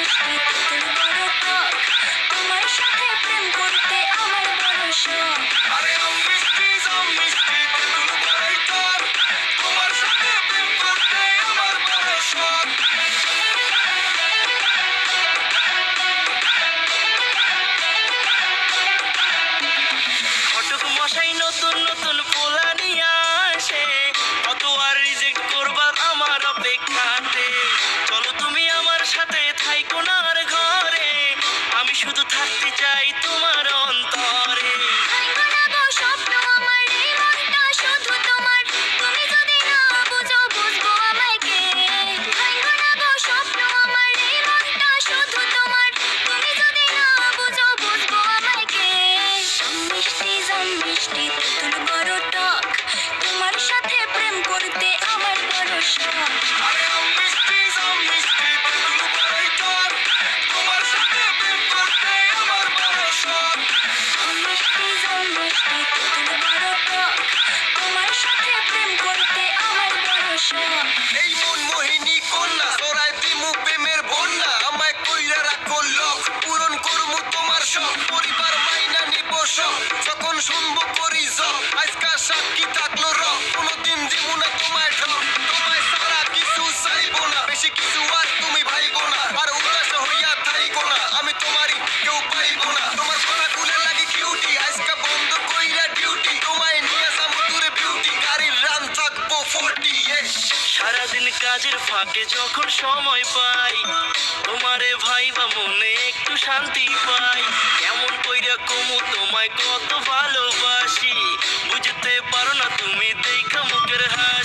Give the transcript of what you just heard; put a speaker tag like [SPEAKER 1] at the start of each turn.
[SPEAKER 1] মিষ্টি তোর বড় টক, তোমার সাথে প্রেম করতে আমার বড় শখ।
[SPEAKER 2] আরে আম মিষ্টি তেঁতুল বড়ই টক, তোমার সাথে প্রেম করতে আমার বড় শখ। ঘটক মশাই নতুন নতুন পোলা নিয়ে আসে, কত আর রিজেক্ট করবার আমার অপেক্ষাতে। চলো তুমি আমার সাথে থাইকো না আর ঘরে, আমি শুধু থাকতে চাই তোমার অন্তরে।
[SPEAKER 1] ভাঙবো না গো স্বপ্ন আমার, এই মনটা শুধু তোমার, তুমি যদি না বুঝো বুঝবো আমায় কে। ভাঙবো না গো স্বপ্ন আমার, এই মনটা শুধু তোমার, তুমি যদি না বুঝো বুঝবো আমায় কে। জাম মিষ্টি তেঁতুল বড় টক, তোমার সাথে প্রেম করতে আমার বড় শখ।
[SPEAKER 2] আরে আম মিষ্টি তেঁতুল বড়ই টক, তোমার সাথে প্রেম করতে আমার বড় শখ।
[SPEAKER 1] জাম মিষ্টি তেঁতুল বড় টক, তোমার সাথে প্রেম করতে আমার বড় শখ।
[SPEAKER 2] এই মন মোহিনী কন্যা, তোরাই দিমু প্রেমের বন্যা, আমায় কইরা রাখো লক, পূরণ করমু তোমার শখ। পরিবার মাইনা নিব শখ, যখন শুনবো করি জব, আজকা সাক্ষী থাকলো রক, কোনোদিন দিমু না তোমায় ঠক। তোমায় সারা কিছু চাইবো না, বেশি কিছু আর তুমি ভাইবো না, আর উদাস হইয়া থাইকো না, আমি তোমারই কেউ পাইবো না। তোমার ফোনাগুলো লাগে কিউটি, আজকা বন্ধ কইরা ডিউটি, তোমায় নিয়ে যাবো দূরে বিউটি, গাড়ির রান থাকবো 40। সারাদিন কাজের ফাঁকে যখন সময় পাই, তোমারে ভাইবা মনে একটু শান্তি পাই। কেমন কইরা কমু তোমায় কত ভালোবাসি, বুঝতে পারো না তুমি দেখা মুখের হাসি।